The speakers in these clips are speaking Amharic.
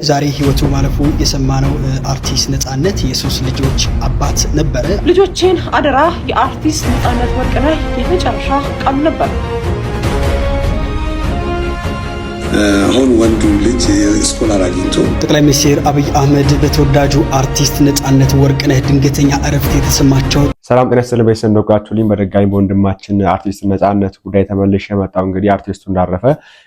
ዛሬ ህይወቱ ማለፉ የሰማነው አርቲስት ነጻነት የሶስት ልጆች አባት ነበረ። ልጆቼን አደራ የአርቲስት ነጻነት ወርቅነህ የመጨረሻ ቃል ነበር። አሁን ወንዱ ልጅ ስኮላር አግኝቶ ጠቅላይ ሚኒስትር አብይ አህመድ በተወዳጁ አርቲስት ነጻነት ወርቅነህ ድንገተኛ እረፍት የተሰማቸው ሰላም ጤና ይስጥልኝ በሰንዶቃችሁልኝ በድጋሚ በወንድማችን አርቲስት ነጻነት ጉዳይ ተመልሼ መጣሁ። እንግዲህ አርቲስቱ እንዳረፈ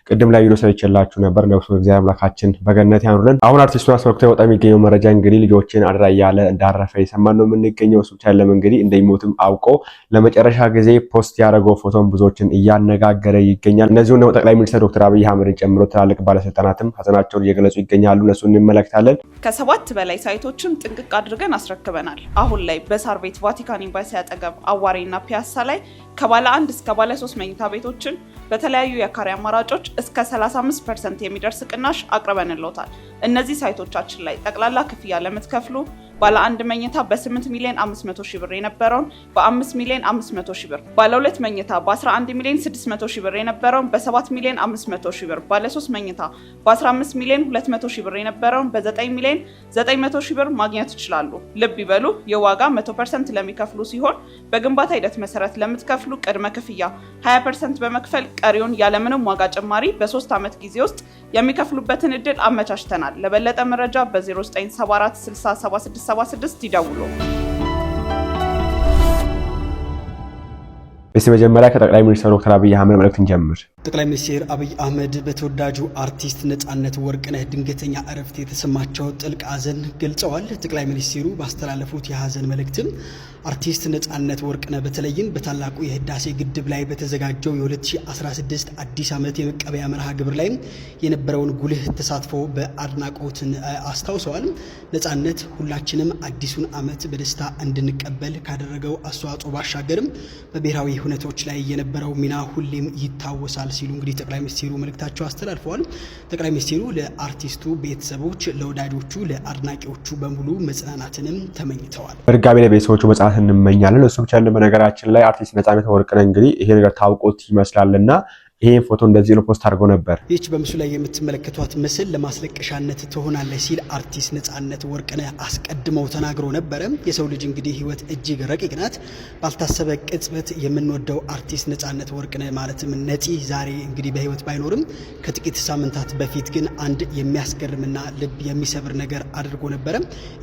ቅድም ላይ ቪዲዮ ሰርቼላችሁ ነበር። ነፍሱን እግዚአብሔር አምላካችን በገነት ያኑርልን። አሁን አርቲስቱን አስመልክቶ የወጣ የሚገኘው መረጃ እንግዲህ ልጆችን አደራ እያለ እንዳረፈ የሰማን ነው የምንገኘው። እሱ ብቻ አይደለም እንግዲህ እንደሚሞትም አውቆ ለመጨረሻ ጊዜ ፖስት ያደረገው ፎቶን ብዙዎችን እያነጋገረ ይገኛል። እነዚሁም ደግሞ ጠቅላይ ሚኒስትር ዶክተር አብይ አህመድን ጨምሮ ትላልቅ ባለስልጣናትም ሀዘናቸውን እየገለጹ ይገኛሉ። እነሱን እንመለከታለን። ከሰባት በላይ ሳይቶችን ጥንቅቅ አድርገን አስረክበናል። አሁን ላይ በሳር ቤት ቫቲካን ኤምባሲ አጠገብ አዋሬና ፒያሳ ላይ ከባለ 1 እስከ ባለ 3 መኝታ ቤቶችን በተለያዩ የካሬ አማራጮች እስከ 35% የሚደርስ ቅናሽ አቅርበንልዎታል። እነዚህ ሳይቶቻችን ላይ ጠቅላላ ክፍያ ለምትከፍሉ ባለ 1 መኝታ በ8 ሚሊዮን 500 ሺህ ብር የነበረውን በ5 ሚሊዮን 500 ሺህ ብር፣ ባለ 2 መኝታ በ11 ሚሊዮን 600 ሺህ ብር የነበረውን በ7 ሚሊዮን 500 ሺህ ብር፣ ባለ 3 መኝታ በ15 ሚሊዮን 200 ሺህ ብር የነበረውን በ9 ሚሊዮን 900 ሺህ ብር ማግኘት ይችላሉ። ልብ ይበሉ፣ የዋጋ 100% ለሚከፍሉ ሲሆን በግንባታ ሂደት መሰረት ለምትከፍሉ ቅድመ ክፍያ 20% በመክፈል ቀሪውን ያለምንም ዋጋ ጭማሪ በ3 ዓመት ጊዜ ውስጥ የሚከፍሉበትን እድል አመቻችተናል። ለበለጠ መረጃ በ0974 607676 ይደውሉ። በመጀመሪያ ከጠቅላይ ሚኒስትር ዶክተር አብይ አህመድ መልእክትን ጀምር። ጠቅላይ ሚኒስትር አብይ አህመድ በተወዳጁ አርቲስት ነጻነት ወርቅነህ ድንገተኛ እረፍት የተሰማቸው ጥልቅ ሐዘን ገልጸዋል። ጠቅላይ ሚኒስትሩ ባስተላለፉት የሐዘን መልእክትም አርቲስት ነጻነት ወርቅነህ በተለይም በታላቁ የህዳሴ ግድብ ላይ በተዘጋጀው የ2016 አዲስ ዓመት የመቀበያ መርሃ ግብር ላይ የነበረውን ጉልህ ተሳትፎ በአድናቆት አስታውሰዋል። ነጻነት ሁላችንም አዲሱን ዓመት በደስታ እንድንቀበል ካደረገው አስተዋጽኦ ባሻገርም በብሔራዊ ሁነቶች ላይ የነበረው ሚና ሁሌም ይታወሳል ሲሉ እንግዲህ ጠቅላይ ሚኒስትሩ መልእክታቸው አስተላልፈዋል። ጠቅላይ ሚኒስትሩ ለአርቲስቱ ቤተሰቦች፣ ለወዳጆቹ፣ ለአድናቂዎቹ በሙሉ መጽናናትንም ተመኝተዋል። በድጋሚ ለቤተሰቦቹ መጽናናት እንመኛለን። እሱ ብቻ በነገራችን ላይ አርቲስት ነጻነት ወርቅነህ እንግዲህ ይሄ ነገር ታውቆት ይመስላልና ይሄን ፎቶ እንደዚህ ነው ፖስት አድርጎ ነበር። ይህች በምስሉ ላይ የምትመለከቷት ምስል ለማስለቀሻነት ትሆናለች ሲል አርቲስት ነጻነት ወርቅነህ አስቀድመው ተናግሮ ነበረ። የሰው ልጅ እንግዲህ ህይወት እጅግ ረቂቅ ናት። ባልታሰበ ቅጽበት የምንወደው አርቲስት ነጻነት ወርቅነህ ማለትም ነፂ ዛሬ እንግዲህ በህይወት ባይኖርም ከጥቂት ሳምንታት በፊት ግን አንድ የሚያስገርምና ልብ የሚሰብር ነገር አድርጎ ነበረ።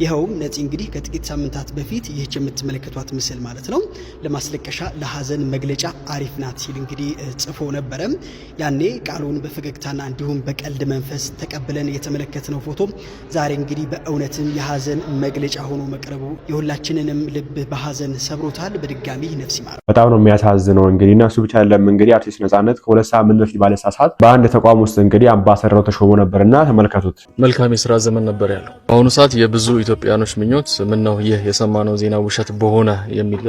ይኸውም ነፂ እንግዲህ ከጥቂት ሳምንታት በፊት ይህች የምትመለከቷት ምስል ማለት ነው ለማስለቀሻ ለሀዘን መግለጫ አሪፍ ናት ሲል እንግዲህ ጽፎ ነበረ። ያኔ ቃሉን በፈገግታና እንዲሁም በቀልድ መንፈስ ተቀብለን የተመለከትነው ፎቶ ዛሬ እንግዲህ በእውነትም የሀዘን መግለጫ ሆኖ መቅረቡ የሁላችንንም ልብ በሀዘን ሰብሮታል። በድጋሚ ነፍስ ይማር። በጣም ነው የሚያሳዝነው። እንግዲህ እና እሱ ብቻ አይደለም እንግዲህ አርቲስት ነጻነት ከ2 ሳምንት በፊት ባለሳሳት በአንድ ተቋም ውስጥ እንግዲህ አምባሳደር ተሾሞ ነበርና ተመልከቱት። መልካም የሥራ ዘመን ነበር ያለው። በአሁኑ ሰዓት የብዙ ኢትዮጵያኖች ምኞት ምን ነው ይህ የሰማነው ዜና ውሸት በሆነ የሚል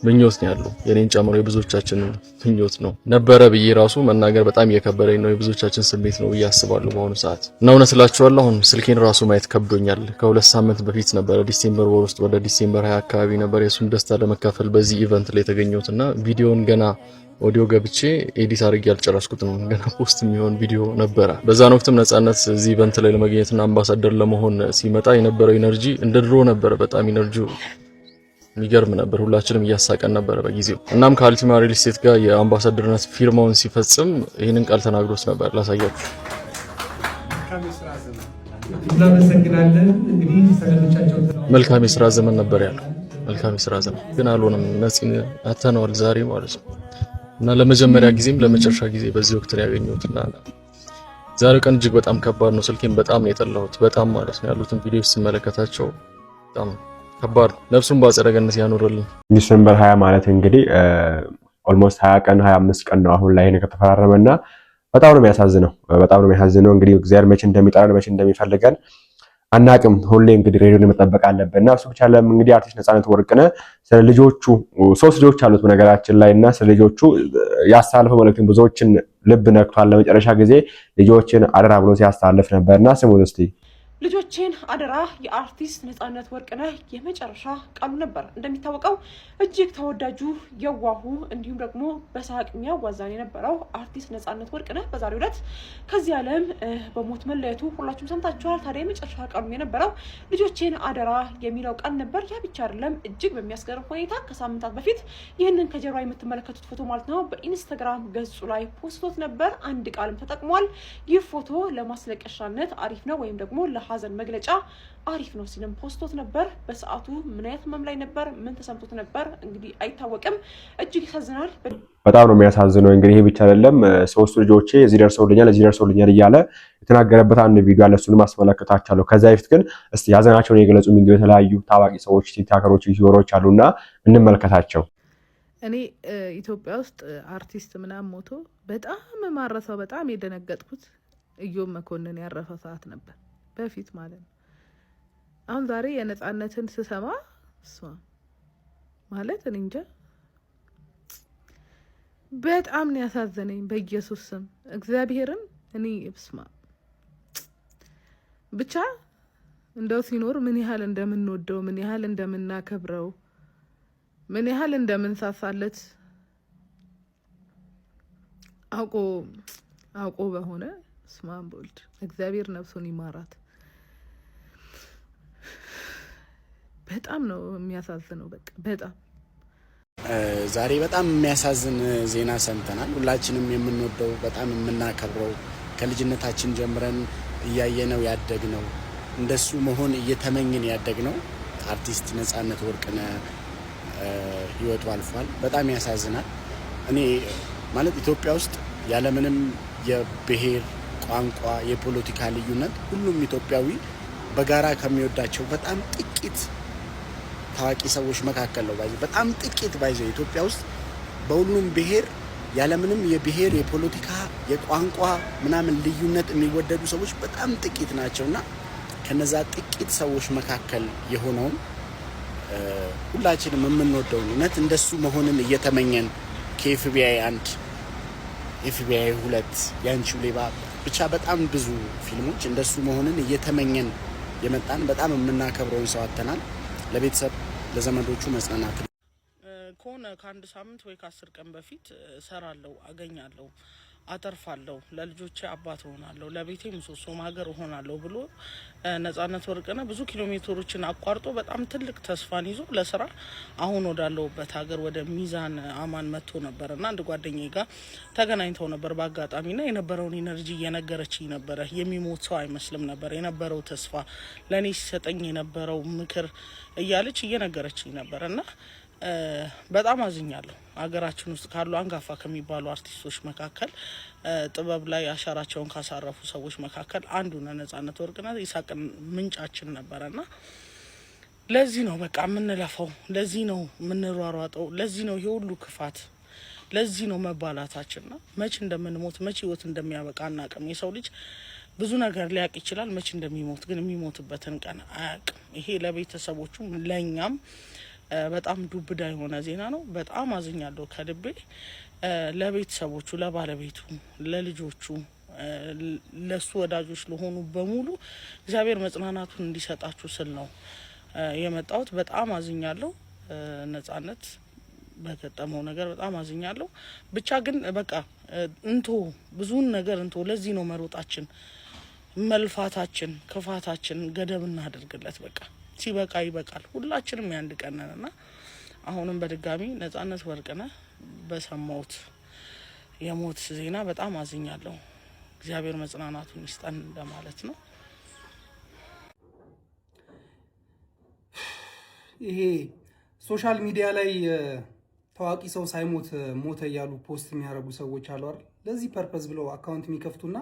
ምኞት ነው ያለው። የኔን ጨምሮ የብዙዎቻችን ምኞት ነው ነበረ ብዬ ራሱ መናገር በጣም እየከበደኝ ነው። የብዙዎቻችን ስሜት ነው እያስባለሁ በአሁኑ ሰዓት እና እውነት እላችኋለሁ አሁን ስልኬን ራሱ ማየት ከብዶኛል። ከ2 ሳምንት በፊት ነበረ ዲሴምበር ወር ውስጥ ወደ ዲሴምበር 20 አካባቢ ነበር የሱን ደስታ ለመካፈል በዚህ ኢቨንት ላይ የተገኘሁትና ቪዲዮን ገና ኦዲዮ ገብቼ ኤዲት አድርጌ ያልጨረስኩትም ገና ፖስት የሚሆን ቪዲዮ ነበረ። በዛን ወቅትም ነጻነት እዚህ ኢቨንት ላይ ለመገኘትና አምባሳደር ለመሆን ሲመጣ የነበረው ኢነርጂ እንደ ድሮ ነበረ። በጣም ኢነርጂው የሚገርም ነበር። ሁላችንም እያሳቀን ነበር በጊዜው። እናም ከአልቲማ ሪል ስቴት ጋር የአምባሳደርነት ፊርማውን ሲፈጽም ይህንን ቃል ተናግሮት ነበር። ላሳያችሁ። መልካም የሥራ ዘመን ነበር ያለው። መልካም የሥራ ዘመን ግን አልሆነም። ነፂን አተነዋል ዛሬ ማለት ነው እና ለመጀመሪያ ጊዜም ለመጨረሻ ጊዜ በዚህ ወቅት ነው ያገኘሁትና ዛሬው ቀን እጅግ በጣም ከባድ ነው። ስልኬን በጣም ነው የጠላሁት። በጣም ማለት ነው ያሉትን ቪዲዮዎች ስመለከታቸው በጣም ከባድ። ነፍሱን በአጸደ ገነት ያኖርልን። ዲሴምበር 20 ማለት እንግዲህ ኦልሞስት 20 ቀን 25 ቀን ነው አሁን ላይ ነገር ተፈራረመና በጣም ነው የሚያሳዝነው። በጣም ነው የሚያሳዝነው። እንግዲህ እግዚአብሔር መቼ እንደሚጠራን መቼ እንደሚፈልገን አናቅም። ሁሌ እንግዲህ ሬዲዮን መጠበቅ አለብንና እሱ ብቻ አይደለም እንግዲህ አርቲስት ነጻነት ወርቅነህ ስለ ልጆቹ 3 ልጆች አሉት በነገራችን ላይና ስለ ልጆቹ ያስተላልፈው መልእክት ብዙዎችን ልብ ነክቷል። ለመጨረሻ ጊዜ ልጆችን አደራ ብሎ ሲያስተላልፍ ነበርና ስሙት እስቲ። ልጆቼን አደራ የአርቲስት ነጻነት ወርቅነህ የመጨረሻ ቃሉ ነበር። እንደሚታወቀው እጅግ ተወዳጁ የዋሁ እንዲሁም ደግሞ በሳቅ የሚያዋዛን የነበረው አርቲስት ነጻነት ወርቅነህ በዛሬው ዕለት ከዚህ ዓለም በሞት መለየቱ ሁላችሁም ሰምታችኋል። ታዲያ የመጨረሻ ቃሉ የነበረው ልጆቼን አደራ የሚለው ቃል ነበር። ያ ብቻ አይደለም፣ እጅግ በሚያስገርም ሁኔታ ከሳምንታት በፊት ይህንን ከጀርባ የምትመለከቱት ፎቶ ማለት ነው በኢንስታግራም ገጹ ላይ ፖስቶት ነበር። አንድ ቃልም ተጠቅሟል። ይህ ፎቶ ለማስለቀሻነት አሪፍ ነው ወይም ደግሞ ሀዘን መግለጫ አሪፍ ነው ሲልም ፖስቶት ነበር። በሰዓቱ ምን አይነት ህመም ላይ ነበር፣ ምን ተሰምቶት ነበር እንግዲህ አይታወቅም። እጅግ ያሳዝናል። በጣም ነው የሚያሳዝነው። እንግዲህ ይሄ ብቻ አይደለም፣ ሶስቱ ልጆቼ እዚህ ደርሰውልኛል እያለ የተናገረበት አንድ ቪዲዮ አለ። እሱንም አስመለክታችኋለሁ። ከዛ በፊት ግን እስቲ ሀዘናቸውን የገለጹ የሚገኙ የተለያዩ ታዋቂ ሰዎች፣ ቲክቶከሮች፣ ዩቲዩበሮች አሉና እንመልከታቸው። እኔ ኢትዮጵያ ውስጥ አርቲስት ምናምን ሞቶ በጣም ማረሰው በጣም የደነገጥኩት ኢዮብ መኮንን ያረፈ ሰዓት ነበር በፊት ማለት ነው። አሁን ዛሬ የነጻነትን ስሰማ እሷ ማለት እኔ እንጃ በጣም ነው ያሳዘነኝ። በኢየሱስ ስም እግዚአብሔርን እኔ ብስማ ብቻ እንደው ሲኖር ምን ያህል እንደምንወደው ምን ያህል እንደምናከብረው ምን ያህል እንደምንሳሳለት አውቆ በሆነ ስማም ቦልድ እግዚአብሔር ነፍሱን ይማራት። በጣም ነው የሚያሳዝነው። በቃ በጣም ዛሬ በጣም የሚያሳዝን ዜና ሰምተናል። ሁላችንም የምንወደው በጣም የምናከብረው ከልጅነታችን ጀምረን እያየነው ያደግነው እንደሱ መሆን እየተመኘን ያደግነው አርቲስት ነጻነት ወርቅነህ ህይወቱ አልፏል። በጣም ያሳዝናል። እኔ ማለት ኢትዮጵያ ውስጥ ያለምንም የብሔር ቋንቋ፣ የፖለቲካ ልዩነት ሁሉም ኢትዮጵያዊ በጋራ ከሚወዳቸው በጣም ጥቂት ታዋቂ ሰዎች መካከል ነው። በጣም ጥቂት ኢትዮጵያ ውስጥ በሁሉም ብሔር ያለምንም የብሔር የፖለቲካ የቋንቋ ምናምን ልዩነት የሚወደዱ ሰዎች በጣም ጥቂት ናቸውና ከነዛ ጥቂት ሰዎች መካከል የሆነውን ሁላችንም የምንወደው እውነት እንደሱ መሆንን እየተመኘን ከኤፍቢአይ 1 ኤፍቢአይ 2 ያንቺው ሌባ ብቻ በጣም ብዙ ፊልሞች እንደሱ መሆንን እየተመኘን የመጣን በጣም የምናከብረውን ሰው አጥተናል። ለቤተሰብ ለዘመዶቹ መጽናናት ከሆነ ከአንድ ሳምንት ወይ ከ10 ቀን በፊት እሰራለሁ፣ አገኛለሁ፣ አተርፋለሁ፣ ለልጆቼ አባት ሆናለሁ፣ ለቤቴ ምሰሶ ማገር ሆናለሁ ብሎ ነጻነት ወርቅነህ ብዙ ኪሎ ሜትሮችን አቋርጦ በጣም ትልቅ ተስፋን ይዞ ለስራ አሁን ወዳለውበት ሀገር ወደ ሚዛን አማን መጥቶ ነበርና አንድ ጓደኛዬ ጋር ተገናኝተው ነበር በአጋጣሚና የነበረውን ኢነርጂ እየነገረችኝ ነበረ። የሚሞት ሰው አይመስልም ነበር የነበረው ተስፋ ለኔ ሲሰጠኝ የነበረው ምክር እያለች እየነገረችኝ ነበርና በጣም አዝኛለሁ። ሀገራችን ውስጥ ካሉ አንጋፋ ከሚባሉ አርቲስቶች መካከል ጥበብ ላይ አሻራቸውን ካሳረፉ ሰዎች መካከል አንዱ ነው ነጻነት ወርቅነህ። ይሳቅን ምንጫችን ነበረና ለዚህ ነው በቃ የምንለፈው፣ ለዚህ ነው የምንሯሯጠው፣ ለዚህ ነው የሁሉ ክፋት፣ ለዚህ ነው መባላታችንና መቼ እንደምንሞት መቼ ህይወት እንደሚያበቃ አናውቅም። የሰው ልጅ ብዙ ነገር ሊያውቅ ይችላል፣ መቼ እንደሚሞት ግን የሚሞትበትን ቀን አያውቅም። ይሄ ለቤተሰቦቹ ለኛም በጣም ዱብዳ የሆነ ዜና ነው። በጣም አዝኛለሁ ከልቤ። ለቤተሰቦቹ፣ ለባለቤቱ፣ ለልጆቹ፣ ለሱ ወዳጆች ለሆኑ በሙሉ እግዚአብሔር መጽናናቱን እንዲሰጣችሁ ስል ነው የመጣሁት። በጣም አዝኛለሁ። ነጻነት በገጠመው ነገር በጣም አዝኛለሁ። ብቻ ግን በቃ ብዙን ነገር ለዚህ ነው መሮጣችን፣ መልፋታችን፣ ክፋታችን ገደብ እናደርግለት። በቃ ሲበቃ ይበቃል። ሁላችንም ያንድ ቀን ነንና አሁንም በድጋሚ ነጻነት ወርቅነህ በሰማሁት የሞት ዜና በጣም አዝኛለሁ። እግዚአብሔር መጽናናቱን ይስጠን እንደማለት ነው። ይሄ ሶሻል ሚዲያ ላይ ታዋቂ ሰው ሳይሞት ሞተ እያሉ ፖስት የሚያደርጉ ሰዎች አሉ አይደል? ለዚህ ፐርፐዝ ብለው አካውንት የሚከፍቱና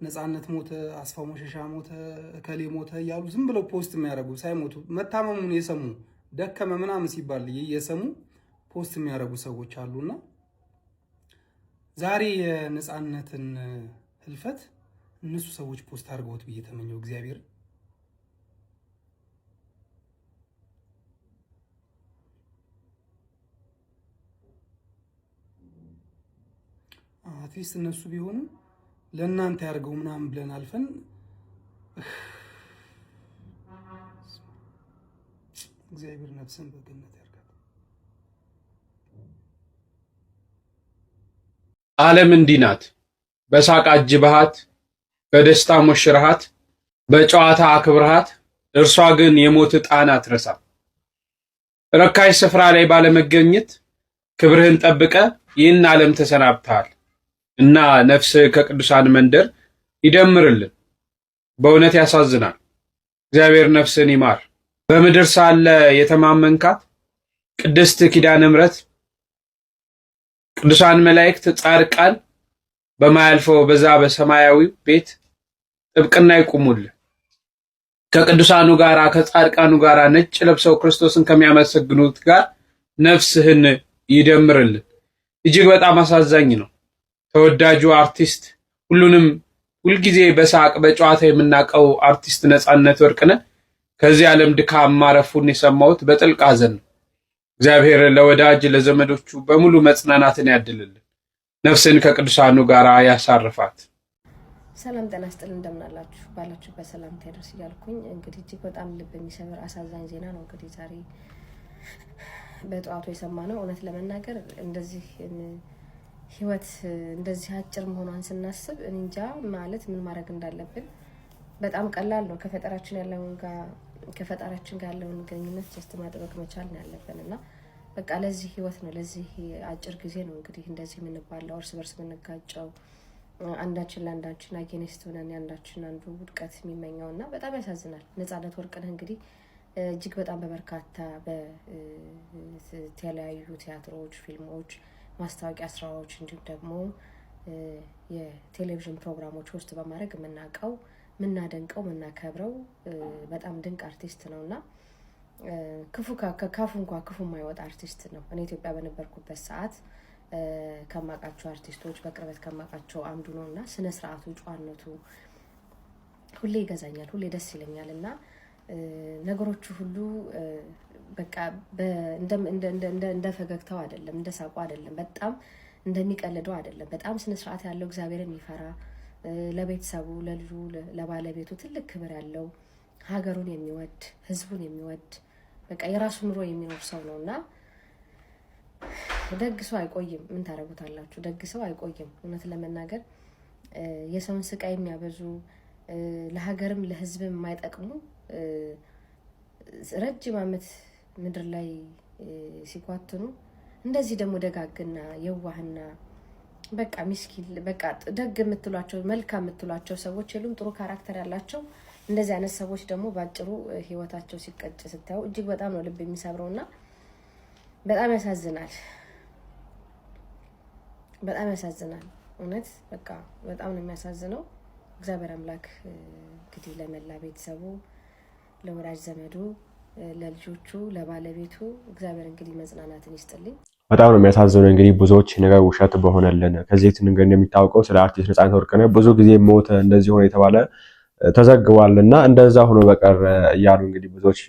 ነጻነት ሞተ፣ አስፋው መሸሻ ሞተ፣ እከሌ ሞተ እያሉ ዝም ብለው ፖስት የሚያደርጉ ሳይሞቱ መታመሙን የሰሙ ደከመ ምናምን ሲባል የሰሙ ፖስት የሚያደርጉ ሰዎች አሉና ዛሬ የነጻነትን ህልፈት እነሱ ሰዎች ፖስት አድርገውት ብዬ ተመኘው። እግዚአብሔር አትሊስት እነሱ ቢሆኑ ለእናንተ ያርገው ምናምን ብለን አልፈን እግዚአብሔር ነፍስን በገነት ያርጋት። ዓለም እንዲህ ናት። በሳቅ አጅበሃት፣ በደስታ ሞሽረሃት፣ በጨዋታ አክብረሃት፣ እርሷ ግን የሞት ዕጣን አትረሳም። ረካሽ ስፍራ ላይ ባለመገኘት ክብርህን ጠብቀ ይህን ዓለም ተሰናብተሃል እና ነፍስህ ከቅዱሳን መንደር ይደምርልን። በእውነት ያሳዝናል። እግዚአብሔር ነፍስን ይማር። በምድር ሳለ የተማመንካት ቅድስት ኪዳነ ምሕረት፣ ቅዱሳን መላእክት፣ ጻድቃን በማያልፈው በዛ በሰማያዊ ቤት ጥብቅና ይቁሙልህ። ከቅዱሳኑ ጋራ ከጻድቃኑ ጋራ ነጭ ለብሰው ክርስቶስን ከሚያመሰግኑት ጋር ነፍስህን ይደምርልን። እጅግ በጣም አሳዛኝ ነው። ተወዳጁ አርቲስት ሁሉንም ሁልጊዜ በሳቅ በጨዋታ የምናውቀው አርቲስት ነጻነት ወርቅነህ ከዚህ ዓለም ድካም ማረፉን የሰማሁት በጥልቅ ሐዘን ነው። እግዚአብሔር ለወዳጅ ለዘመዶቹ በሙሉ መጽናናትን ያድልልን፣ ነፍስን ከቅዱሳኑ ጋር ያሳርፋት። ሰላም ጤና ይስጥልን፣ እንደምን አላችሁ? ባላችሁበት ሰላምታ ይድረስ እያልኩኝ እንግዲህ እጅግ በጣም ልብ የሚሰብር አሳዛኝ ዜና ነው እንግዲህ ዛሬ በጠዋቱ የሰማነው። እውነት ለመናገር እንደዚህ ህይወት እንደዚህ አጭር መሆኗን ስናስብ እንጃ ማለት ምን ማድረግ እንዳለብን በጣም ቀላል ነው። ከፈጣሪያችን ጋር ያለውን ግንኙነት ጀስት ማጥበቅ መቻል ነው ያለብንና በቃ ለዚህ ህይወት ነው ለዚህ አጭር ጊዜ ነው እንግዲህ እንደዚህ የምንባለው እርስ በርስ የምንጋጨው አንዳችን ለአንዳችን አጌኔስት ሆነን አንዳችን አንዱ ውድቀት የሚመኘውና በጣም ያሳዝናል። ነጻነት ወርቅነህ እንግዲህ እጅግ በጣም በበርካታ በተለያዩ ቲያትሮች፣ ፊልሞች፣ ማስታወቂያ ስራዎች እንዲሁም ደግሞ የቴሌቪዥን ፕሮግራሞች ውስጥ በማድረግ የምናውቀው ምናደንቀው ምናከብረው በጣም ድንቅ አርቲስት ነውና ክፉ ክፉ የማይወጣ አርቲስት ነው። እኔ ኢትዮጵያ በነበርኩበት ሰዓት ከማውቃቸው አርቲስቶች በቅርበት ከማውቃቸው አንዱ ነውና ስነ ስርዓቱ፣ ጨዋነቱ ሁሌ ይገዛኛል፣ ሁሌ ደስ ይለኛልና ነገሮቹ ሁሉ በቃ እንደ ፈገግታው አይደለም፣ እንደ ሳቁ አይደለም፣ በጣም እንደሚቀልደው አይደለም። በጣም ስነ ስርዓት ያለው እግዚአብሔርን የሚፈራ ለቤተሰቡ፣ ለልጁ፣ ለባለቤቱ ትልቅ ክብር ያለው ሀገሩን የሚወድ ህዝቡን የሚወድ በቃ የራሱ ኑሮ የሚኖር ሰው ነውና ደግ ሰው አይቆይም። ምን ታረጉታላችሁ? ደግ ሰው አይቆይም። እውነት ለመናገር የሰውን ስቃይ የሚያበዙ ለሀገርም ለህዝብም የማይጠቅሙ ረጅም ዓመት ምድር ላይ ሲኳትኑ እንደዚህ ደግሞ ደጋግና የዋህና በቃ ሚስኪን በቃ ደግ የምትሏቸው መልካም የምትሏቸው ሰዎች የሉም፣ ጥሩ ካራክተር ያላቸው እንደዚህ አይነት ሰዎች ደግሞ ባጭሩ ህይወታቸው ሲቀጭ ስታዩ እጅግ በጣም ነው ልብ የሚሰብረውና በጣም ያሳዝናል። በጣም ያሳዝናል። እውነት በቃ በጣም ነው የሚያሳዝነው። እግዚአብሔር አምላክ እንግዲህ ለመላ ቤተሰቡ፣ ለወዳጅ ዘመዱ፣ ለልጆቹ፣ ለባለቤቱ እግዚአብሔር እንግዲህ መጽናናትን ይስጥልኝ። በጣም ነው የሚያሳዝነው። እንግዲህ ብዙዎች ነገር ውሸት በሆነልን ከዚህ እንግዲህ እንደሚታወቀው ስለ አርቲስት ነጻነት ወርቅነህ ብዙ ጊዜ ሞተ እንደዚህ ሆነ የተባለ ተዘግቧልና እንደዛ ሆኖ በቀር እያሉ እንግዲህ ብዙዎች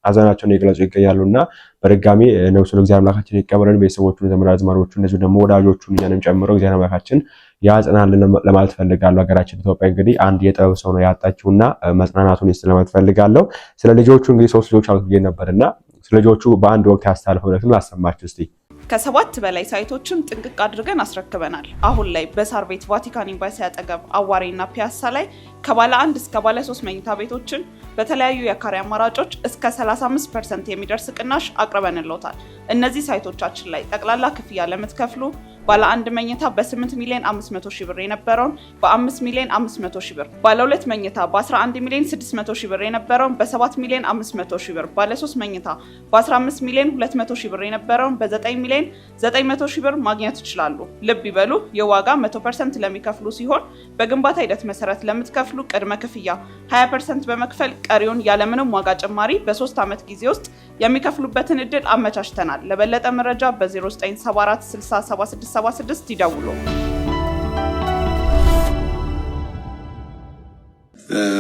ሀዘናቸውን እየገለጹ ይገኛሉና በድጋሚ ነፍሱን እግዚአብሔር አምላካችን ይቀበለን፣ ቤተሰቦቹን፣ ዘመድ አዝማዶቹን እንደዚሁ ደግሞ ወዳጆቹን እኛንም ጨምሮ እግዚአብሔር አምላካችን ያጽናልን ለማለት ፈልጋለሁ። ሀገራችን ኢትዮጵያ እንግዲህ አንድ የጥበብ ሰው ነው ያጣችውና መጽናናቱን ይስጥ ለማለት ፈልጋለሁ። ስለ ልጆቹ እንግዲህ 3 ልጆች አሉት ብዬ ነበርና ስለ ልጆቹ በአንድ ወቅት ያስተላልፈው መልእክት አሰማችሁ እስቲ። ከ7 በላይ ሳይቶችን ጥንቅቅ አድርገን አስረክበናል። አሁን ላይ በሳር ቤት ቫቲካን ኤምባሲ አጠገብ አዋሬና ፒያሳ ላይ ከባለ 1 እስከ ባለ 3 መኝታ ቤቶችን በተለያዩ የካሬ አማራጮች እስከ 35% የሚደርስ ቅናሽ አቅርበንልዎታል። እነዚህ ሳይቶቻችን ላይ ጠቅላላ ክፍያ ለምትከፍሉ ባለ 1 መኝታ በ8 ሚሊዮን 500 ሺህ ብር የነበረውን በ5 ሚሊዮን 500 ሺህ ብር፣ ባለ 2 መኝታ በ11 ሚሊዮን 600 ሺህ ብር የነበረውን በ7 ሚሊዮን 500 ሺህ ብር፣ ባለ 3 መኝታ በ15 ሚሊዮን 200 ሺህ ብር የነበረውን በ9 ሚሊዮን 900 ሺህ ብር ማግኘት ይችላሉ። ልብ ይበሉ፣ የዋጋ 100% ለሚከፍሉ ሲሆን በግንባታ ሂደት መሰረት ለምትከፍሉ ቅድመ ክፍያ 20% በመክፈል ቀሪውን ያለምንም ዋጋ ጭማሪ በ3 ዓመት ጊዜ ውስጥ የሚከፍሉበትን እድል አመቻችተናል። ለበለጠ መረጃ በ0974 607676 ይደውሉ።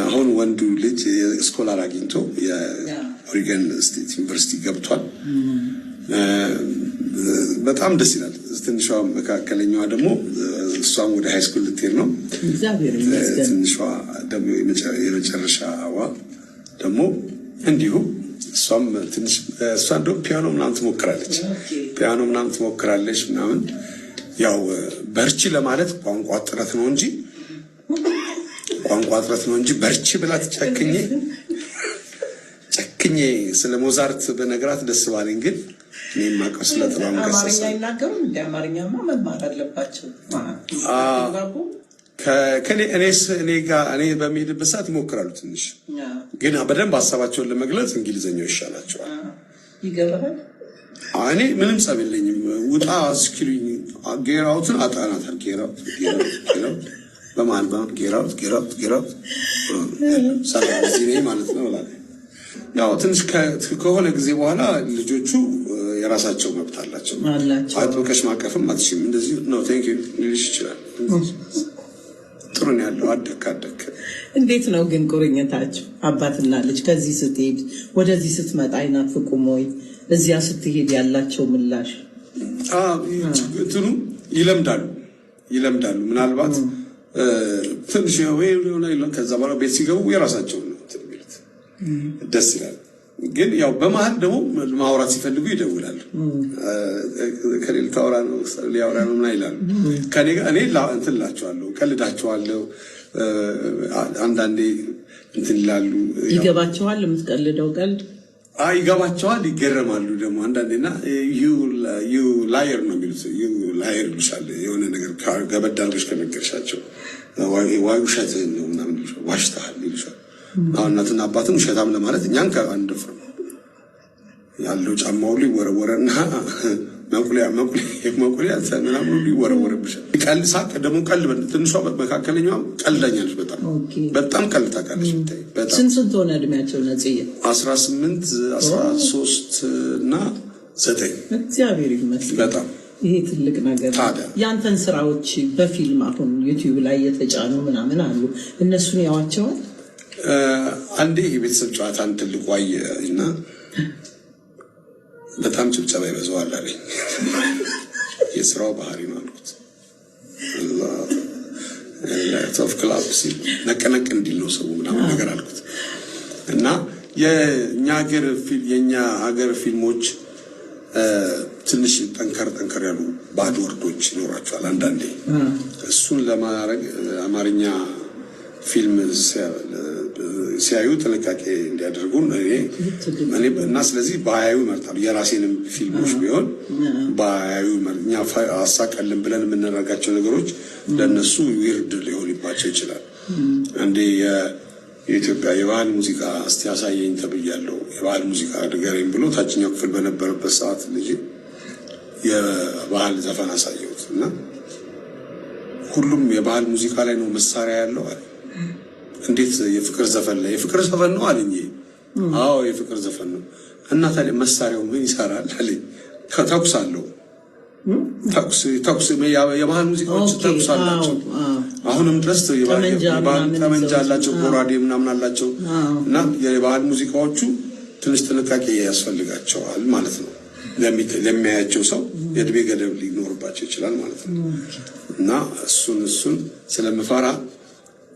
አሁን ወንዱ ልጅ ስኮላር አግኝቶ የኦሪገን ስቴት ዩኒቨርሲቲ ገብቷል። በጣም ደስ ይላል። ትንሿ መካከለኛዋ ደግሞ እሷም ወደ ሃይ ስኩል ልትሄድ ነው። ትንሿ ደግሞ የመጨረሻዋ ደግሞ እንዲሁ እሷም ትንሽ እሷ እንደውም ፒያኖ ምናምን ትሞክራለች ምናምን። ያው በርቺ ለማለት ቋንቋ ጥረት ነው እንጂ በርቺ ብላ ጨክኜ ስለ ሞዛርት በነገራት ደስ ባለኝ። ግን እኔ የማውቀው ስለ ጥላሁን ገሰሰ አይናገሩም። እንደ አማርኛማ መማር አለባቸው። እኔ በሚሄድበት ሰዓት ይሞክራሉ ትንሽ፣ ግን በደንብ ሀሳባቸውን ለመግለጽ እንግሊዝኛው ይሻላቸዋል። ይገባል። እኔ ምንም ጸብ የለኝም። ውጣ እስኪሉኝ ጌራውትን አጣናታል። ጌራውት በማልባም ጌራውት ሰላም እዚህ ማለት ነው። ያው ትንሽ ከሆነ ጊዜ በኋላ ልጆቹ የራሳቸው መብት አላቸው። አጥብቀሽ ማቀፍም አትችይም። እንደዚህ ነው ቴንክ ዩ ልልሽ ይችላል። ጥሩ ነው ያለው። አደክ እንዴት ነው ግን ቁርኝታችሁ አባትና ልጅ? ከዚህ ስትሄድ ወደዚህ ስትመጣ አይናፍቁም ወይ? እዚያ ስትሄድ ያላቸው ምላሽ? እንትኑ ይለምዳሉ። ምናልባት ትንሽ ከዛ በኋላ ቤት ሲገቡ የራሳቸው ነው የሚሉት። ደስ ይላል። ግን ያው በመሀል ደግሞ ማውራት ሲፈልጉ ይደውላሉ። ከሌላ ታወራ ነው ሊያወራ ነው ምናምን ይላሉ። ከኔ ጋር እኔ እንትን እላቸዋለሁ፣ ቀልዳቸዋለሁ። አንዳንዴ እንትን ይላሉ። ይገባቸዋል የምትቀልደው ቀልድ? ይገባቸዋል፣ ይገረማሉ ደግሞ አንዳንዴና ዩ ላየር ነው የሚሉት። ዩ ላየር ይሉሻል። የሆነ ነገር ገበድ አድርገሽ ከነገርሻቸው ውሸትህን ነው ምናምን ይሉሻል። ዋሽተሃል ይሉሻል። አሁን እናትና አባትን ውሸታም ለማለት እኛን ከአንደፍር ያለው ጫማ ሁሉ ይወረወረና መቁሊያ ምናምን ሁሉ ይወረወረብሻል። ቀልድ ሳቅ ደግሞ ቀልድ ትንሿ መካከለኛዋ ቀልደኛ ነች። በጣም ቀልድ ታውቃለች። ስንት ሆነ እድሜያቸው? ነጽዬ 18 13 እና 9። እግዚአብሔር ይመስገን። በጣም ይሄ ትልቅ ነገር ነው። ያንተን ስራዎች በፊልም አሁን ዩቲዩብ ላይ የተጫኑ ምናምን አሉ። እነሱን ያዋቸዋል? አንዴ የቤተሰብ ጨዋታን ትልቁ አየ እና በጣም ጭብጨባ ይበዛዋል አለኝ። የስራው ባህሪ ነው አልኩት። ቶፍ ክላብ ሲል ነቀነቅ እንዲል ነው ሰው ምናምን ነገር አልኩት። እና የኛ ሀገር ፊልሞች ትንሽ ጠንከር ያሉ ባድ ወርዶች ይኖራቸዋል አንዳንዴ። እሱን ለማድረግ አማርኛ ፊልም ሲያዩ ጥንቃቄ እንዲያደርጉ እኔ እና ስለዚህ በሀያዩ ይመርጣሉ። የራሴንም ፊልሞች ቢሆን በሀያዩ እኛ አሳቀልን ብለን የምናደርጋቸው ነገሮች ለእነሱ ዊርድ ሊሆንባቸው ይችላል። አንዴ የኢትዮጵያ የባህል ሙዚቃ እስቲ ያሳየኝ ተብያለሁ። የባህል ሙዚቃ ንገረኝ ብሎ ታችኛው ክፍል በነበረበት ሰዓት ልጅ የባህል ዘፈን አሳየሁት እና ሁሉም የባህል ሙዚቃ ላይ ነው መሳሪያ ያለው አለ። እንዴት የፍቅር ዘፈን ላይ የፍቅር ዘፈን ነው አለኝ። አዎ የፍቅር ዘፈን ነው። እና ታዲያ መሳሪያው ምን ይሰራል አለኝ። ተኩስ አለው። ተኩስ የባህል ሙዚቃዎች ተኩስ አላቸው። አሁንም ድረስ ጠመንጃ አላቸው፣ ጎራዴ ምናምን አላቸው። እና የባህል ሙዚቃዎቹ ትንሽ ጥንቃቄ ያስፈልጋቸዋል ማለት ነው። ለሚያያቸው ሰው የእድሜ ገደብ ሊኖርባቸው ይችላል ማለት ነው። እና እሱን ስለምፈራ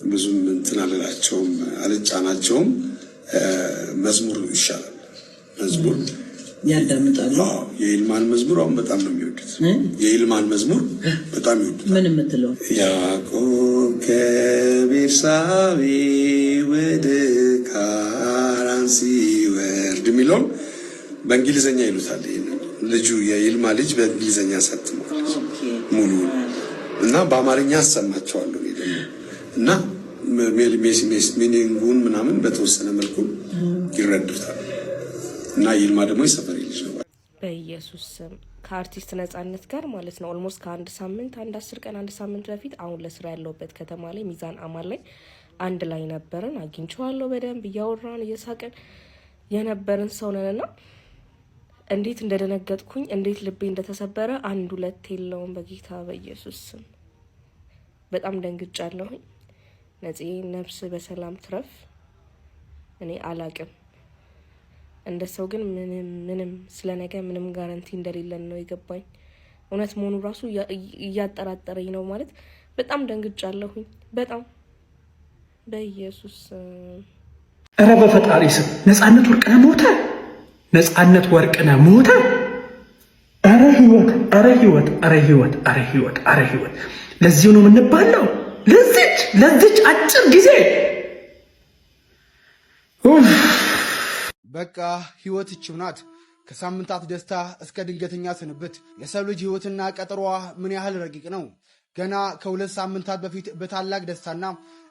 ብዙም እንትን አልላቸውም፣ አልጫናቸውም። መዝሙር ይሻላል። መዝሙር ያዳምጣሉ። የይልማን መዝሙር አሁን በጣም ነው የሚወዱት። የይልማን መዝሙር በጣም ይወዱት። ምን የምትለው? ያዕቆብ ከቤርሳቤ ወደ ካራን ሲወርድ የሚለውን በእንግሊዝኛ ይሉታል። ልጁ የይልማ ልጅ በእንግሊዝኛ ሰጥሟል ሙሉ እና በአማርኛ አሰማቸዋለሁ ደግሞ እና ሚኒንጉን ምናምን በተወሰነ መልኩ ይረዱታል። እና ይልማ ደግሞ የሰፈሪ ልጅ ነው። በኢየሱስ ስም ከአርቲስት ነጻነት ጋር ማለት ነው ኦልሞስት ከአንድ ሳምንት 10 ቀን 1 ሳምንት በፊት አሁን ለስራ ያለውበት ከተማ ላይ ሚዛን አማን ላይ አንድ ላይ ነበርን። አግኝቼዋለሁ። በደንብ እያወራን እየሳቀን የነበርን ሰው ነንና እንዴት እንደደነገጥኩኝ እንዴት ልቤ እንደተሰበረ አንድ ሁለት የለውም። በጌታ በኢየሱስ ስም በጣም ደንግጫለሁኝ። ነጽ ነፍስ በሰላም ትረፍ። እኔ አላቅም እንደ ሰው ግን ምንም ስለነገ ምንም ጋራንቲ እንደሌለን ነው የገባኝ። እውነት መሆኑ ራሱ እያጠራጠረኝ ነው ማለት በጣም ደንግጫለሁኝ። በጣም በኢየሱስ ኧረ በፈጣሪ ስም ነጻነት ወርቅነህ ሞተ። ነፃነት ወርቅነህ ሞተ። አረ ህይወት፣ አረ ህይወት፣ አረ ህይወት፣ አረ ህይወት፣ አረ ህይወት። ለዚህ ነው የምንባለው። ለዚች አጭር ጊዜ በቃ ህይወት ይህች ናት። ከሳምንታት ደስታ እስከ ድንገተኛ ስንብት የሰው ልጅ ህይወትና ቀጠሯ ምን ያህል ረቂቅ ነው። ገና ከ2 ሳምንታት በፊት በታላቅ ደስታና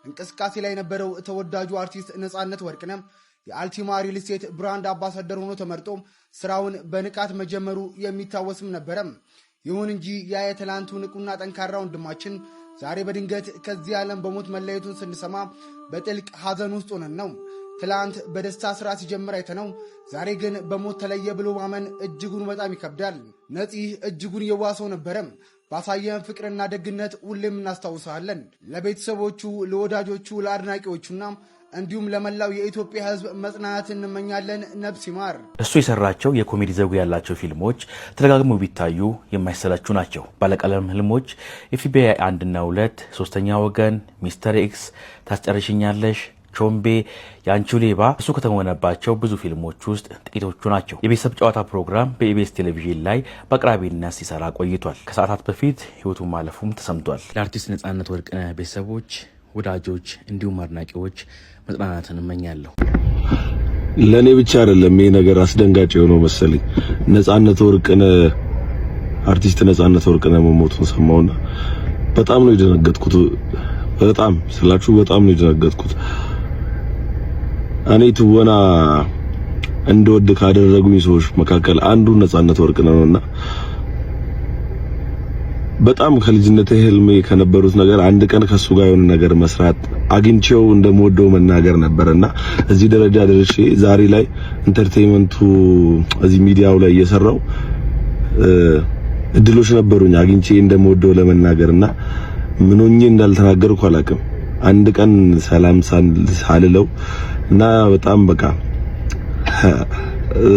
እንቅስቃሴ ላይ የነበረው ተወዳጁ አርቲስት ነፃነት ወርቅነህ የአልቲማ ሪል ስቴት ብራንድ አምባሳደር ሆኖ ተመርጦ ስራውን በንቃት መጀመሩ የሚታወስም ነበረ። ይሁን እንጂ ያ የትላንቱ ንቁና ጠንካራ ወንድማችን ዛሬ በድንገት ከዚህ ዓለም በሞት መለየቱን ስንሰማ በጥልቅ ሐዘን ውስጥ ሆነን ነው። ትላንት በደስታ ስራ ሲጀምር አይተነው ዛሬ ግን በሞት ተለየ ብሎ ማመን እጅጉን በጣም ይከብዳል። ነፂ እጅጉን የዋሰው ነበረ። ባሳየን ፍቅርና ደግነት ሁሌም እናስታውሳለን። ለቤተሰቦቹ፣ ለወዳጆቹ፣ ለአድናቂዎቹና እንዲሁም ለመላው የኢትዮጵያ ሕዝብ መጽናናት እንመኛለን። ነፍስ ይማር። እሱ የሰራቸው የኮሜዲ ዘውግ ያላቸው ፊልሞች ተደጋግመው ቢታዩ የማይሰለቹ ናቸው። ባለቀለም ህልሞች፣ ኤፍቢአይ 1 እና 2፣ ሶስተኛ ወገን፣ ሚስተር ኤክስ፣ ታስጨርሽኛለሽ፣ ቾምቤ፣ የአንቺው ሌባ እሱ ከተወነባቸው ብዙ ፊልሞች ውስጥ ጥቂቶቹ ናቸው። የቤተሰብ ጨዋታ ፕሮግራም በኢቢኤስ ቴሌቪዥን ላይ በአቅራቢነት ሲሰራ ቆይቷል። ከሰዓታት በፊት ህይወቱ ማለፉም ተሰምቷል። ለአርቲስት ነፃነት ወርቅነህ ቤተሰቦች፣ ወዳጆች እንዲሁም አድናቂዎች መጽናናትን እመኛለሁ። ለኔ ብቻ አይደለም ይሄ ነገር አስደንጋጭ የሆነው መሰለኝ። ነፃነት ወርቅነህ አርቲስት ነፃነት ወርቅነህ መሞቱን ሰማውና በጣም ነው የደነገጥኩት። በጣም ስላችሁ በጣም ነው የደነገጥኩት። እኔ ትወና እንደወድ ካደረጉኝ ሰዎች መካከል አንዱ ነፃነት ወርቅነህ ነውና በጣም ከልጅነቴ ህልሜ ከነበሩት ነገር አንድ ቀን ከሱ ጋር የሆነ ነገር መስራት አግኝቼው እንደምወደው መናገር ነበርና እዚህ ደረጃ ደርሼ ዛሬ ላይ ኢንተርቴይንመንቱ እዚህ ሚዲያው ላይ እየሰራው እድሎች ነበሩኝ አግኝቼ እንደምወደው ለመናገርና ምን ሆኜ እንዳልተናገርኩ አላውቅም። አንድ ቀን ሰላም ሳልለው እና በጣም በቃ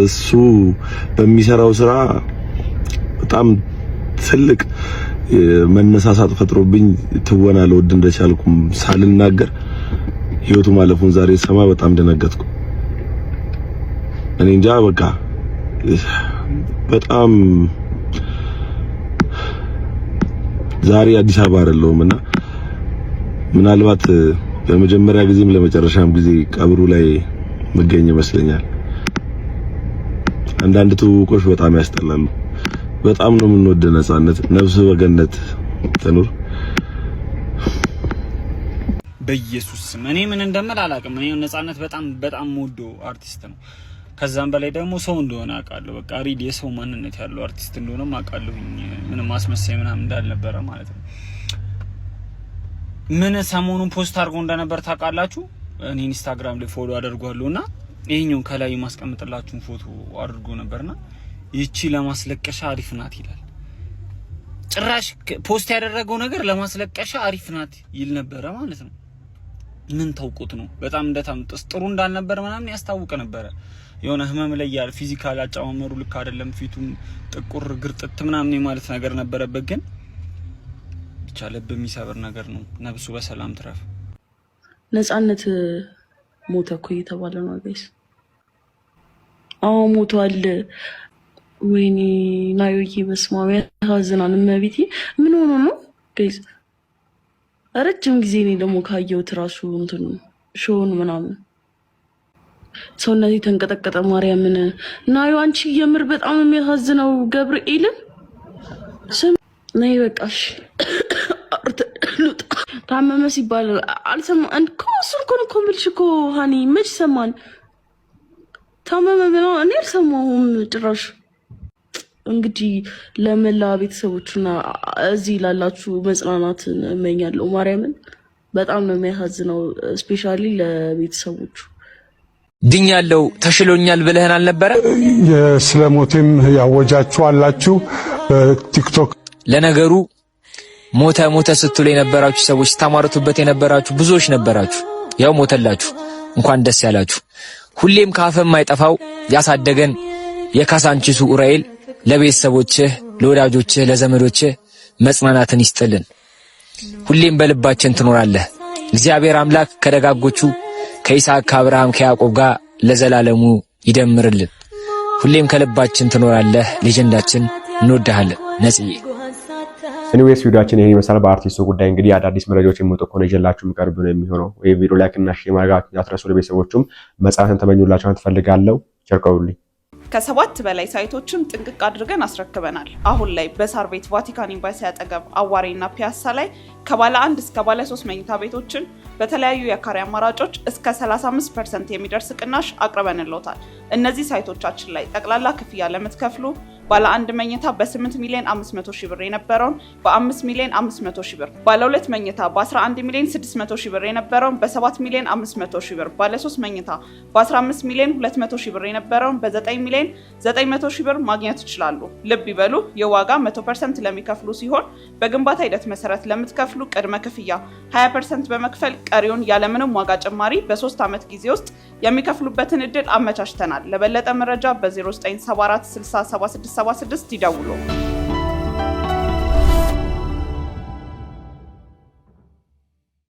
እሱ በሚሰራው ስራ በጣም ትልቅ መነሳሳት ፈጥሮብኝ ትወና ለወድ እንደቻልኩም ሳልናገር ህይወቱ ማለፉን ዛሬ ሰማ በጣም ደነገጥኩ። እኔ እንጃ በቃ በጣም ዛሬ አዲስ አበባ አይደለሁምና ምናልባት ለመጀመሪያ ጊዜም ለመጨረሻም ጊዜ ቀብሩ ላይ መገኘ ይመስለኛል። አንዳንድ ትውቆች በጣም ያስጠላሉ። በጣም ነው የምንወድ ነፃነት፣ ነፍስ በገነት ትኑር። በኢየሱስ ስም እኔ ምን እንደምል አላውቅም። እኔ ነፃነት በጣም ወዶ አርቲስት ነው። ከዛም በላይ ደግሞ ሰው እንደሆነ አውቃለሁ። በቃ ሪድ የሰው ማንነት ያለው አርቲስት እንደሆነም አውቃለሁኝ። ምንም ማስመሰያ ምናምን እንዳልነበረ ማለት ነው። ምን ሰሞኑን ፖስት አድርጎ እንደነበር ታውቃላችሁ? እኔ ኢንስታግራም ላይ ፎሎ አድርጓለሁና ይሄኛው ከላይ ማስቀምጥላችሁን ፎቶ አድርጎ ነበርና ይቺ ለማስለቀሻ አሪፍ ናት ይላል። ጭራሽ ፖስት ያደረገው ነገር ለማስለቀሻ አሪፍ ናት ይል ነበረ ማለት ነው። ምን ታውቁት ነው? በጣም እንደታምጥስ ጥሩ እንዳልነበር ምናምን ያስታውቅ ነበረ። የሆነ ህመም ላይ ያለ ፊዚካል አጫማመሩ ልክ አይደለም፣ ፊቱም ጥቁር ግርጥት ምናምን ማለት ነገር ነበረበት። ግን ብቻ ልብ የሚሰብር ነገር ነው። ነብሱ በሰላም ትረፍ። ነፃነት ሞተ እኮ እየተባለ ነው ጋይስ። አዎ ሞቷል። ወይኔ ናዮዬ በስመ አብ ያሳዝናል። እመቤቴ ምን ሆኖ ነው ጋይስ? ረጅም ጊዜ እኔ ደግሞ ካየሁት ራሱ እንትን ሾውን ምናምን ሰውነቴ ተንቀጠቀጠ። ማርያምን ናዮ አንቺ የምር በጣም የሚያሳዝነው ገብርኤልን ስም ነይ በቃሽ። ታመመ ሲባል አልሰማም እንኮ እሱን እኮ የምልሽ እኮ ሀኒ መች ሰማን? ታመመ ምናምን እኔ አልሰማሁም ጭራሽ። እንግዲህ ለመላ ቤተሰቦቹና እዚህ ላላችሁ መጽናናትን እመኛለሁ። ማርያምን በጣም ነው የሚያሳዝነው፣ ስፔሻሊ ለቤተሰቦቹ። ድኛለሁ ተሽሎኛል ብለህን አልነበረ? ስለሞቴም ያወጃችሁ አላችሁ በቲክቶክ። ለነገሩ ሞተ ስትሉ የነበራችሁ ሰዎች፣ ስታማርቱበት የነበራችሁ ብዙዎች ነበራችሁ። ያው ሞተላችሁ፣ እንኳን ደስ ያላችሁ። ሁሌም ካፈም የማይጠፋው ያሳደገን የካሳንቺሱ ኡራኤል ለቤተሰቦችህ፣ ለወዳጆችህ፣ ለዘመዶችህ መጽናናትን ይስጥልን። ሁሌም በልባችን ትኖራለህ። እግዚአብሔር አምላክ ከደጋጎቹ ከይስሐቅ፣ ከአብርሃም፣ ከያዕቆብ ጋር ለዘላለሙ ይደምርልን። ሁሌም ከልባችን ትኖራለህ። ሌጀንዳችን እንወድሃለን ነጽዬ። ኤኒዌይስ ቪዲዮአችን ይሄን ይመስላል። በአርቲስቱ ጉዳይ እንግዲህ አዳዲስ መረጃዎች የሚወጡ ከሆነ ይዤላችሁ የሚቀርብ ነው የሚሆነው። ይሄ ቪዲዮ ላይክ እና ሼር ማድረጋችሁን አትርሱ። ለቤተሰቦቹም መጽናናትን ተመኙላችሁ ትፈልጋለሁ። ቸርቀውልኝ። ከ7 በላይ ሳይቶችን ጥንቅቅ አድርገን አስረክበናል። አሁን ላይ በሳር ቤት ቫቲካን ኤምባሲ አጠገብ አዋሬና ፒያሳ ላይ ከባለ 1 እስከ ባለ 3 መኝታ ቤቶችን በተለያዩ የካሬ አማራጮች እስከ 35% የሚደርስ ቅናሽ አቅርበንልዎታል። እነዚህ ሳይቶቻችን ላይ ጠቅላላ ክፍያ ለምትከፍሉ ባለ 1 መኝታ በ8 ሚሊዮን 500 ሺህ ብር የነበረውን በ5 ሚሊዮን 500 ሺህ ብር፣ ባለ 2 መኝታ በ11 ሚሊዮን 600 ሺህ ብር የነበረውን በ7 ሚሊዮን 500 ሺህ ብር፣ ባለ 3 መኝታ በ15 ሚሊዮን 200 ሺህ ብር የነበረውን በ9 ሚሊዮን 900 ሺህ ብር ማግኘት ይችላሉ። ልብ ይበሉ፣ የዋጋ 100% ለሚከፍሉ ሲሆን በግንባታ ሂደት መሰረት ለምትከፍሉ ቅድመ ክፍያ 20% በመክፈል ቀሪውን ያለምንም ዋጋ ጭማሪ በ3 ዓመት ጊዜ ውስጥ የሚከፍሉበትን እድል አመቻችተናል። ለበለጠ መረጃ በ0974 60 7676 ይደውሉ።